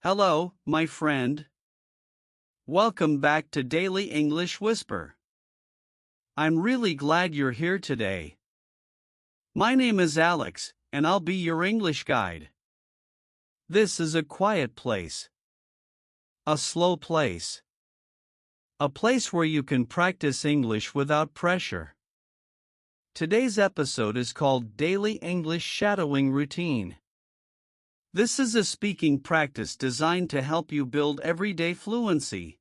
Hello, my friend. Welcome back to Daily English Whisper. I'm really glad you're here today. My name is Alex, and I'll be your English guide. This is a quiet place. A slow place. A place where you can practice English without pressure. Today's episode is called Daily English Shadowing Routine. This is a speaking practice designed to help you build everyday fluency.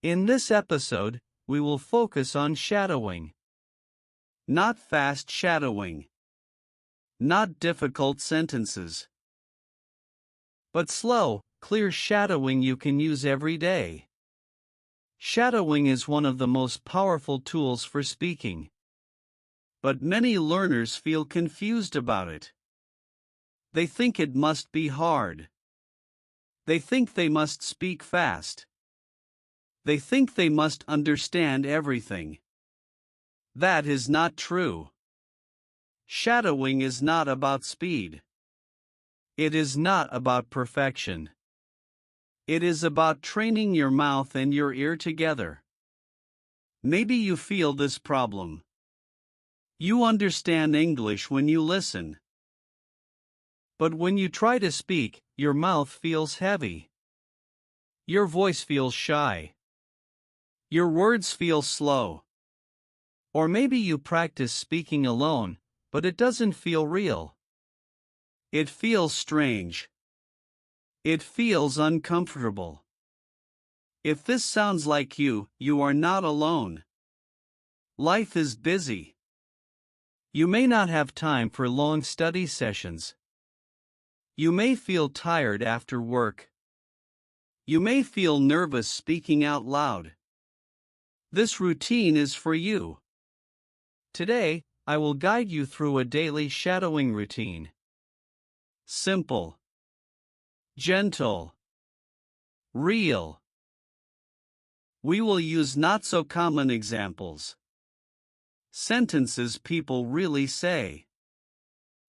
In this episode, we will focus on shadowing. Not fast shadowing. Not difficult sentences. But slow, clear shadowing you can use every day. Shadowing is one of the most powerful tools for speaking. But many learners feel confused about it. They think it must be hard. They think they must speak fast. They think they must understand everything. That is not true. Shadowing is not about speed. It is not about perfection. It is about training your mouth and your ear together. Maybe you feel this problem. You understand English when you listen. But when you try to speak, your mouth feels heavy. Your voice feels shy. Your words feel slow. Or maybe you practice speaking alone, but it doesn't feel real. It feels strange. It feels uncomfortable. If this sounds like you, you are not alone. Life is busy. You may not have time for long study sessions. You may feel tired after work. You may feel nervous speaking out loud. This routine is for you. Today, I will guide you through a daily shadowing routine. Simple. Gentle. Real. We will use not-so-common examples. Sentences people really say.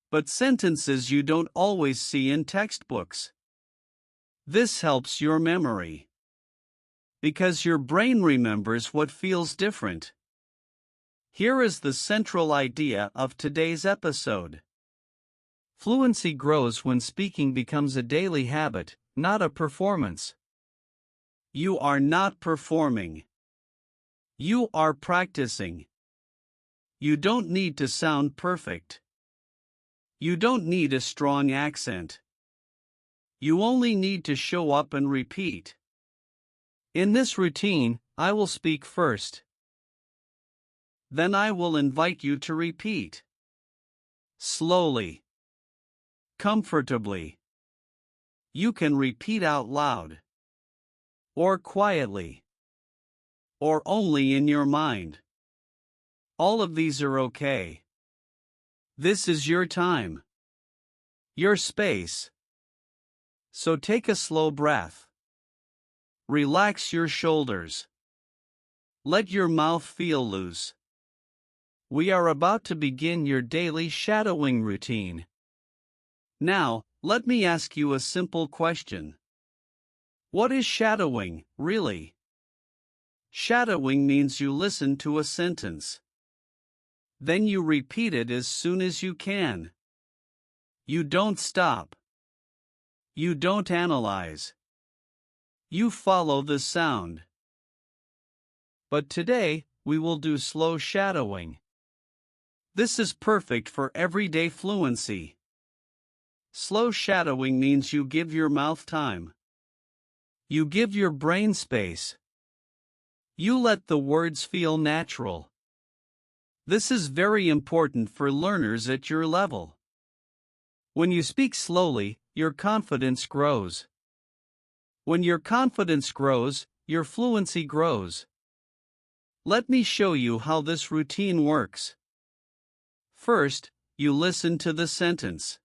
But sentences you don't always see in textbooks. This helps your memory. Because your brain remembers what feels different. Here is the central idea of today's episode. Fluency grows when speaking becomes a daily habit, not a performance. You are not performing. You are practicing. You don't need to sound perfect. You don't need a strong accent. You only need to show up and repeat. In this routine, I will speak first. Then I will invite you to repeat. Slowly. Comfortably. You can repeat out loud. Or quietly. Or only in your mind. All of these are okay. This is your time. Your space. So take a slow breath. Relax your shoulders. Let your mouth feel loose. We are about to begin your daily shadowing routine. Now, let me ask you a simple question. What is shadowing, really? Shadowing means you listen to a sentence. Then you repeat it as soon as you can. You don't stop. You don't analyze. You follow the sound. But today, we will do slow shadowing. This is perfect for everyday fluency. Slow shadowing means you give your mouth time. You give your brain space. You let the words feel natural. This is very important for learners at your level. When you speak slowly, your confidence grows. When your confidence grows, your fluency grows. Let me show you how this routine works. First, you listen to the sentence.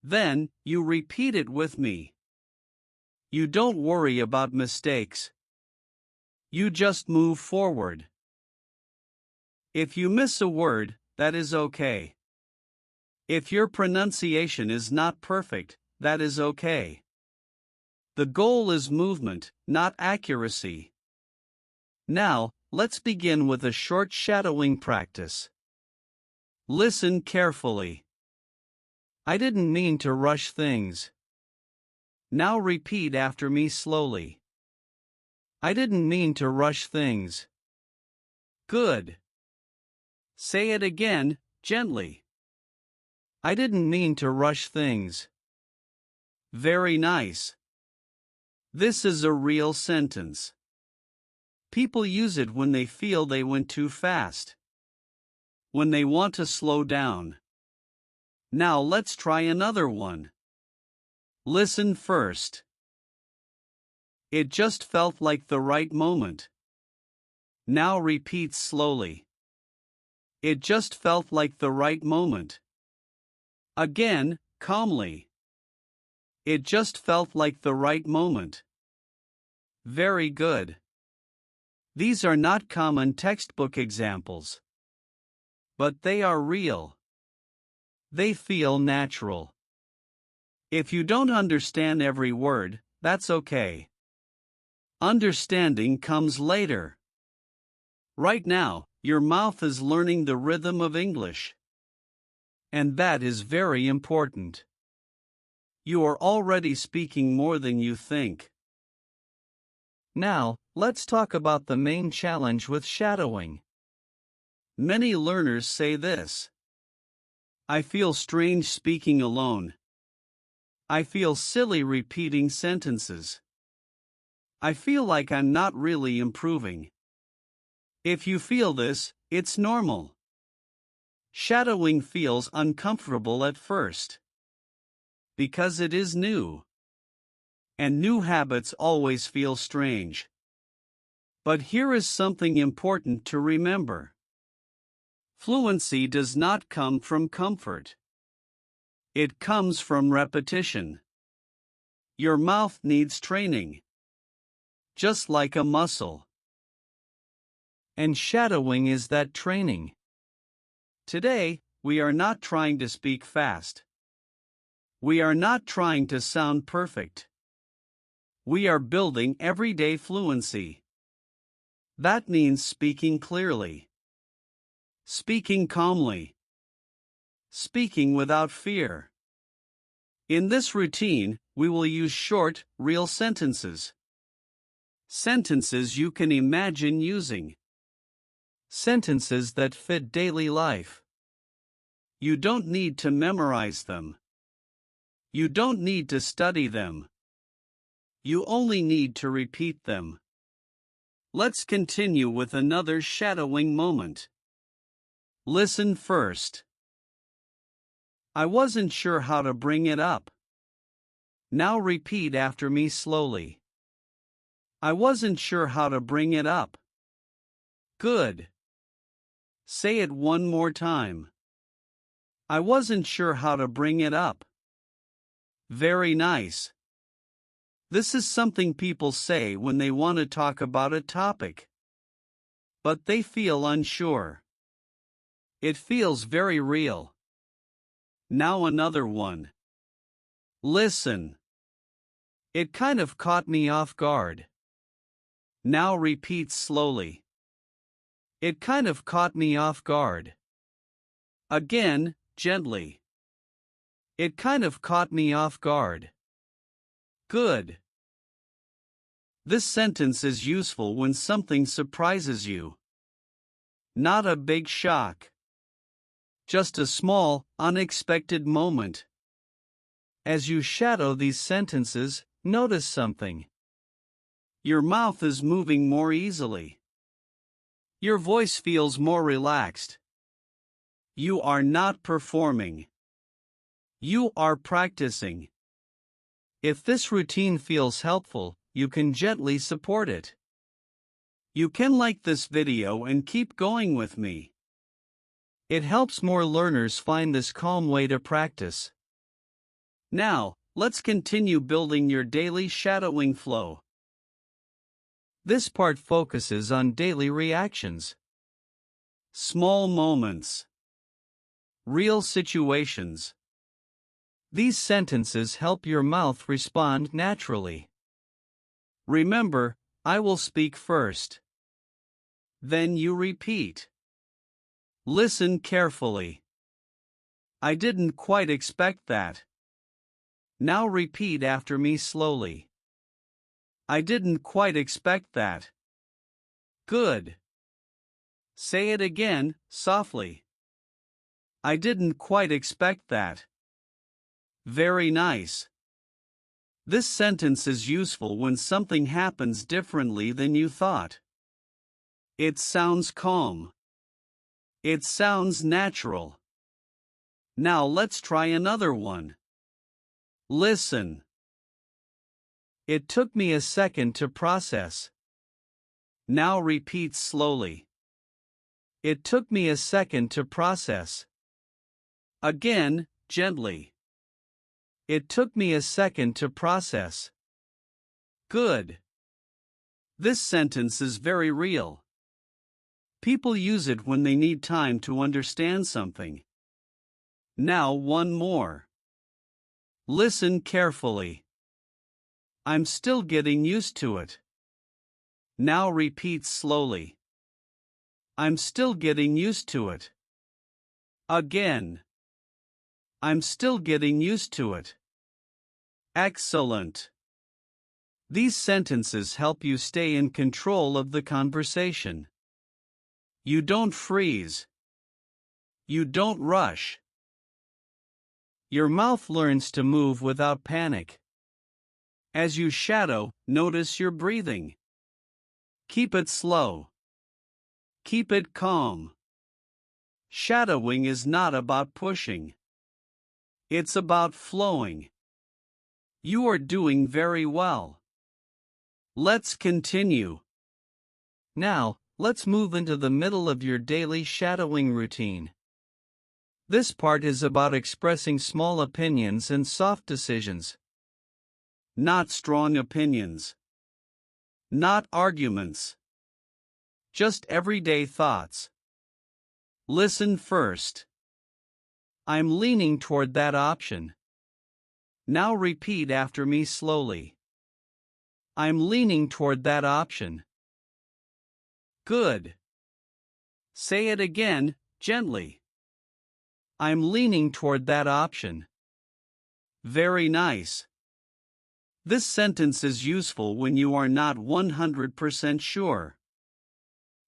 Then, you repeat it with me. You don't worry about mistakes. You just move forward. If you miss a word, that is okay. If your pronunciation is not perfect, that is okay. The goal is movement, not accuracy. Now, let's begin with a short shadowing practice. Listen carefully. I didn't mean to rush things. Now repeat after me slowly. I didn't mean to rush things. Good. Say it again, gently. I didn't mean to rush things. Very nice. This is a real sentence. People use it when they feel they went too fast. When they want to slow down. Now let's try another one. Listen first. It just felt like the right moment. Now repeat slowly. It just felt like the right moment. Again, calmly. It just felt like the right moment. Very good. These are not common textbook examples. But they are real. They feel natural. If you don't understand every word, that's okay. Understanding comes later. Right now, your mouth is learning the rhythm of English. And that is very important. You are already speaking more than you think. Now, let's talk about the main challenge with shadowing. Many learners say this. I feel strange speaking alone. I feel silly repeating sentences. I feel like I'm not really improving. If you feel this, it's normal. Shadowing feels uncomfortable at first. Because it is new. And new habits always feel strange. But here is something important to remember. Fluency does not come from comfort. It comes from repetition. Your mouth needs training. Just like a muscle. And shadowing is that training. Today, we are not trying to speak fast. We are not trying to sound perfect. We are building everyday fluency. That means speaking clearly. Speaking calmly. Speaking without fear. In this routine, we will use short, real sentences. Sentences you can imagine using. Sentences that fit daily life. You don't need to memorize them. You don't need to study them. You only need to repeat them. Let's continue with another shadowing moment. Listen first. I wasn't sure how to bring it up. Now repeat after me slowly. I wasn't sure how to bring it up. Good. Say it one more time. I wasn't sure how to bring it up. Very nice. This is something people say when they want to talk about a topic. But they feel unsure. It feels very real. Now another one. Listen. It kind of caught me off guard. Now repeat slowly. It kind of caught me off guard. Again, gently. It kind of caught me off guard. Good. This sentence is useful when something surprises you. Not a big shock. Just a small, unexpected moment. As you shadow these sentences, notice something. Your mouth is moving more easily. Your voice feels more relaxed. You are not performing. You are practicing. If this routine feels helpful, you can gently support it. You can like this video and keep going with me. It helps more learners find this calm way to practice. Now, let's continue building your daily shadowing flow. This part focuses on daily reactions. Small moments. Real situations. These sentences help your mouth respond naturally. Remember, I will speak first. Then you repeat. Listen carefully. I didn't quite expect that. Now repeat after me slowly. I didn't quite expect that. Good. Say it again, softly. I didn't quite expect that. Very nice. This sentence is useful when something happens differently than you thought. It sounds calm. It sounds natural. Now let's try another one. Listen. It took me a second to process. Now repeat slowly. It took me a second to process. Again, gently. It took me a second to process. Good. This sentence is very real. People use it when they need time to understand something. Now one more. Listen carefully. I'm still getting used to it. Now repeat slowly. I'm still getting used to it. Again. I'm still getting used to it. Excellent. These sentences help you stay in control of the conversation. You don't freeze. You don't rush. Your mouth learns to move without panic. As you shadow, notice your breathing. Keep it slow. Keep it calm. Shadowing is not about pushing. It's about flowing. You are doing very well. Let's continue. Now, let's move into the middle of your daily shadowing routine. This part is about expressing small opinions and soft decisions. Not strong opinions. Not arguments. Just everyday thoughts. Listen first. I'm leaning toward that option. Now repeat after me slowly. I'm leaning toward that option. Good. Say it again, gently. I'm leaning toward that option. Very nice. This sentence is useful when you are not 100% sure.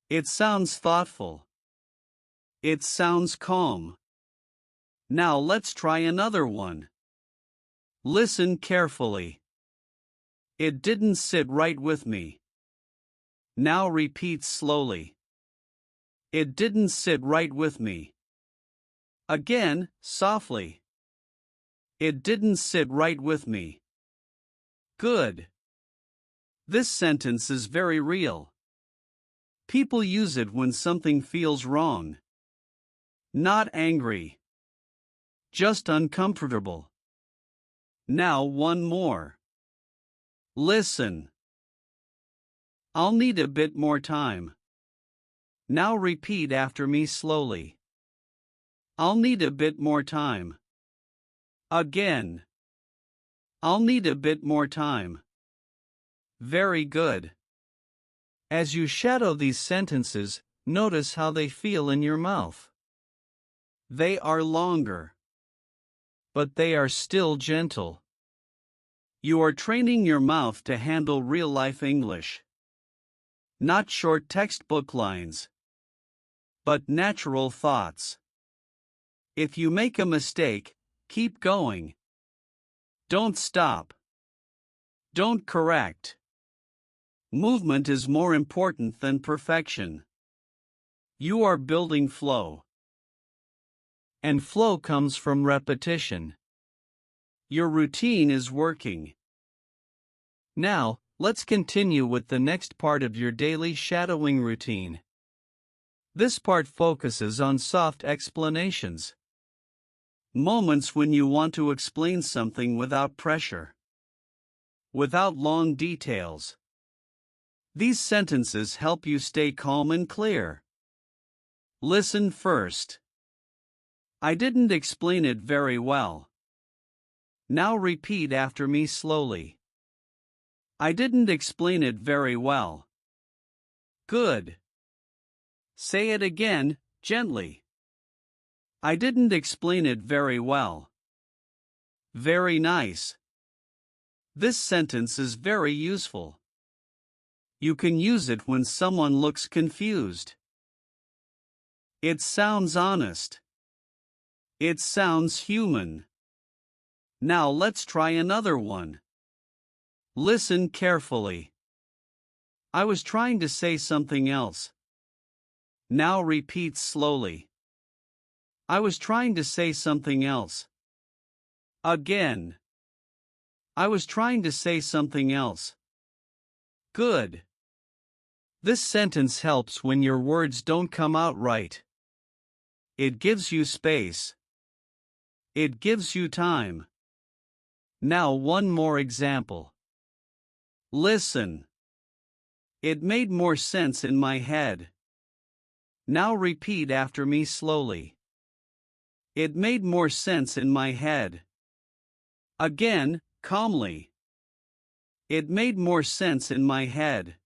It sounds thoughtful. It sounds calm. Now let's try another one. Listen carefully. It didn't sit right with me. Now repeat slowly. It didn't sit right with me. Again, softly. It didn't sit right with me. Good. This sentence is very real. People use it when something feels wrong. Not angry. Just uncomfortable. Now one more. Listen. I'll need a bit more time. Now repeat after me slowly. I'll need a bit more time. Again. I'll need a bit more time. Very good. As you shadow these sentences, notice how they feel in your mouth. They are longer. But they are still gentle. You are training your mouth to handle real-life English. Not short textbook lines, but natural thoughts. If you make a mistake, keep going. Don't stop. Don't correct. Movement is more important than perfection. You are building flow. And flow comes from repetition. Your routine is working. Now, let's continue with the next part of your daily shadowing routine. This part focuses on soft explanations. Moments when you want to explain something without pressure. Without long details. These sentences help you stay calm and clear. Listen first. I didn't explain it very well. Now repeat after me slowly. I didn't explain it very well. Good. Say it again, gently. I didn't explain it very well. Very nice. This sentence is very useful. You can use it when someone looks confused. It sounds honest. It sounds human. Now let's try another one. Listen carefully. I was trying to say something else. Now repeat slowly. I was trying to say something else. Again. I was trying to say something else. Good. This sentence helps when your words don't come out right. It gives you space. It gives you time. Now one more example. Listen. It made more sense in my head. Now repeat after me slowly. It made more sense in my head. Again, calmly. It made more sense in my head.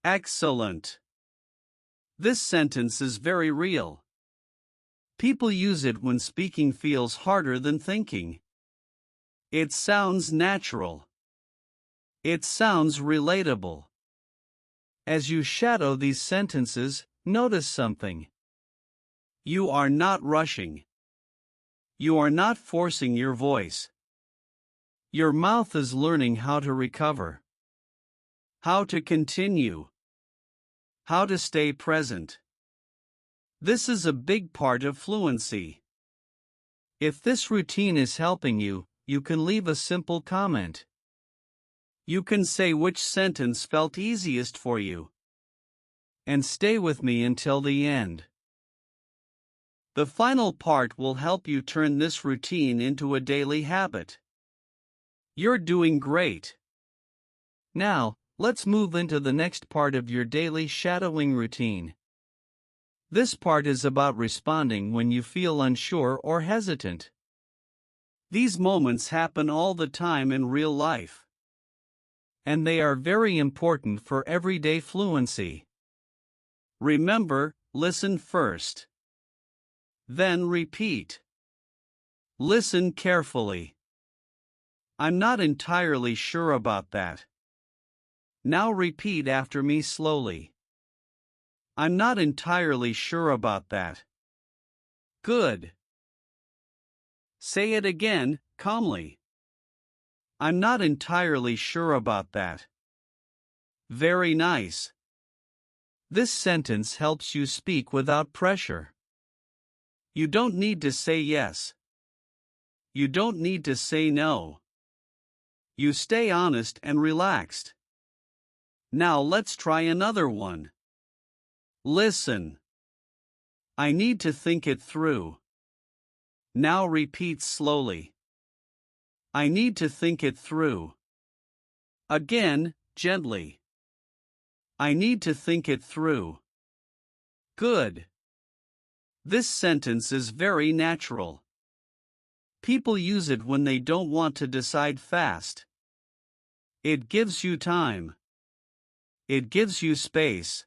Excellent. This sentence is very real. People use it when speaking feels harder than thinking. It sounds natural. It sounds relatable. As you shadow these sentences, notice something. You are not rushing. You are not forcing your voice. Your mouth is learning how to recover, how to continue, how to stay present. This is a big part of fluency. If this routine is helping you, you can leave a simple comment. You can say which sentence felt easiest for you. And stay with me until the end. The final part will help you turn this routine into a daily habit. You're doing great. Now, let's move into the next part of your daily shadowing routine. This part is about responding when you feel unsure or hesitant. These moments happen all the time in real life. And they are very important for everyday fluency. Remember, listen first. Then repeat. Listen carefully. I'm not entirely sure about that. Now repeat after me slowly. I'm not entirely sure about that. Good. Say it again, calmly. I'm not entirely sure about that. Very nice. This sentence helps you speak without pressure. You don't need to say yes. You don't need to say no. You stay honest and relaxed. Now let's try another one. Listen. I need to think it through. Now repeat slowly. I need to think it through. Again, gently. I need to think it through. Good. This sentence is very natural. People use it when they don't want to decide fast. It gives you time. It gives you space.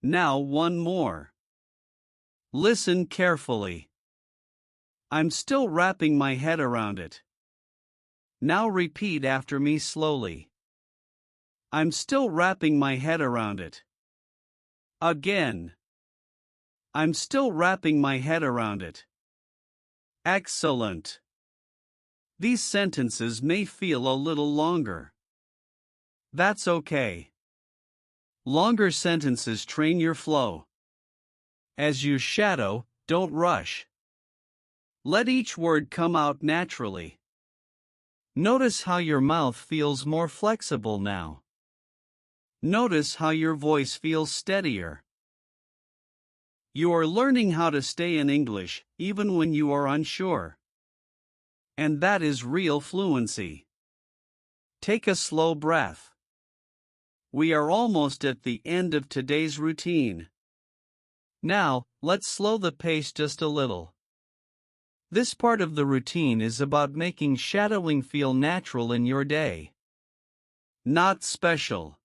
Now one more. Listen carefully. I'm still wrapping my head around it. Now repeat after me slowly. I'm still wrapping my head around it. Again. I'm still wrapping my head around it. Excellent. These sentences may feel a little longer. That's okay. Longer sentences train your flow. As you shadow, don't rush. Let each word come out naturally. Notice how your mouth feels more flexible now. Notice how your voice feels steadier. You are learning how to stay in English even when you are unsure. And that is real fluency. Take a slow breath. We are almost at the end of today's routine. Now, let's slow the pace just a little. This part of the routine is about making shadowing feel natural in your day. Not special.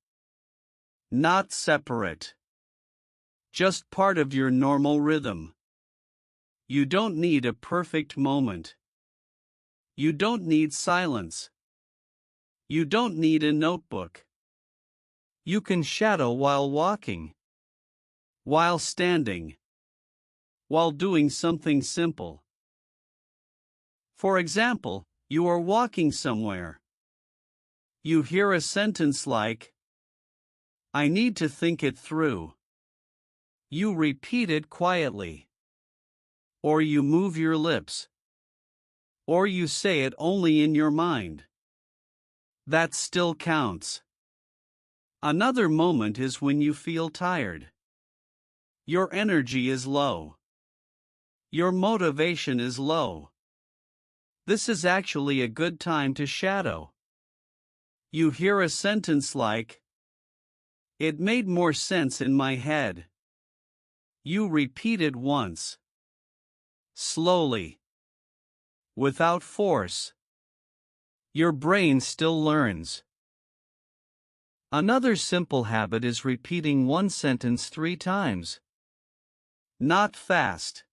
Not separate. Just part of your normal rhythm. You don't need a perfect moment. You don't need silence. You don't need a notebook. You can shadow while walking, while standing, while doing something simple. For example, you are walking somewhere. You hear a sentence like, "I need to think it through." You repeat it quietly. Or you move your lips. Or you say it only in your mind. That still counts. Another moment is when you feel tired. Your energy is low. Your motivation is low. This is actually a good time to shadow. You hear a sentence like, "It made more sense in my head." You repeat it once. Slowly. Without force. Your brain still learns. Another simple habit is repeating one sentence 3 times. Not fast.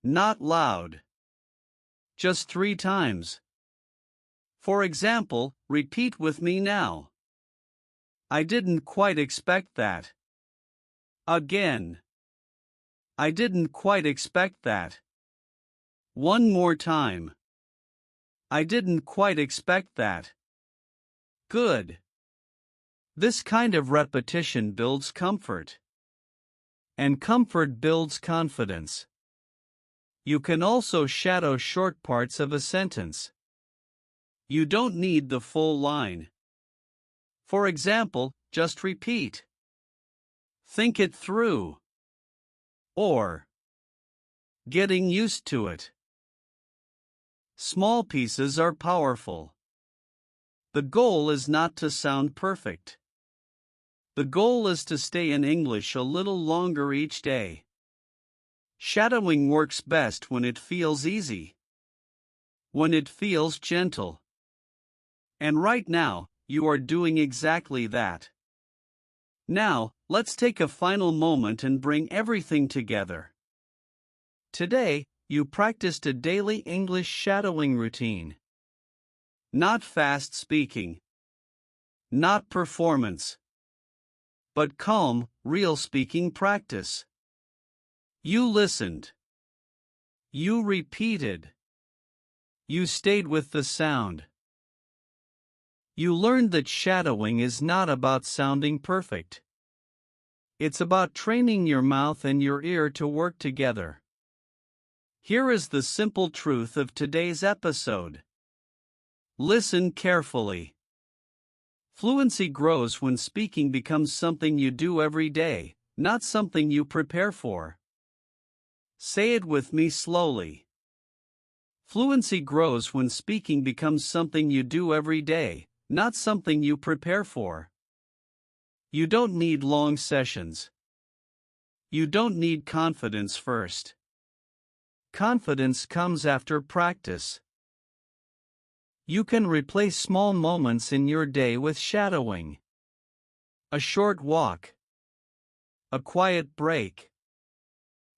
Not loud. Just 3 times. For example, repeat with me now. "I didn't quite expect that." Again. "I didn't quite expect that." One more time. "I didn't quite expect that." Good. This kind of repetition builds comfort. And comfort builds confidence. You can also shadow short parts of a sentence. You don't need the full line. For example, just repeat, "Think it through." Or, "Getting used to it." Small pieces are powerful. The goal is not to sound perfect. The goal is to stay in English a little longer each day. Shadowing works best when it feels easy. When it feels gentle. And right now, you are doing exactly that. Now, let's take a final moment and bring everything together. Today, you practiced a daily English shadowing routine. Not fast speaking. Not performance. But calm, real speaking practice. You listened. You repeated. You stayed with the sound. You learned that shadowing is not about sounding perfect. It's about training your mouth and your ear to work together. Here is the simple truth of today's episode. Listen carefully. Fluency grows when speaking becomes something you do every day, not something you prepare for. Say it with me slowly. Fluency grows when speaking becomes something you do every day, not something you prepare for. You don't need long sessions. You don't need confidence first. Confidence comes after practice. You can replace small moments in your day with shadowing. A short walk. A quiet break.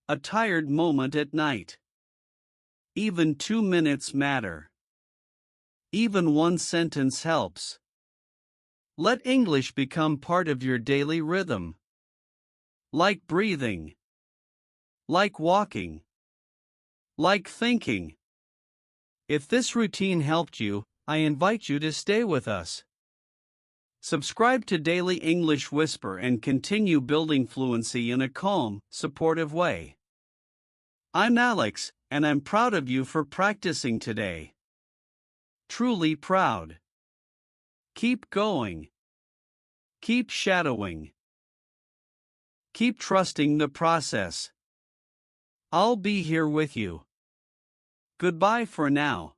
A tired moment at night. Even 2 minutes matter. Even one sentence helps. Let English become part of your daily rhythm. Like breathing. Like walking. Like thinking. If this routine helped you, I invite you to stay with us. Subscribe to Daily English Whisper and continue building fluency in a calm, supportive way. I'm Alex, and I'm proud of you for practicing today. Truly proud. Keep going. Keep shadowing. Keep trusting the process. I'll be here with you. Goodbye for now.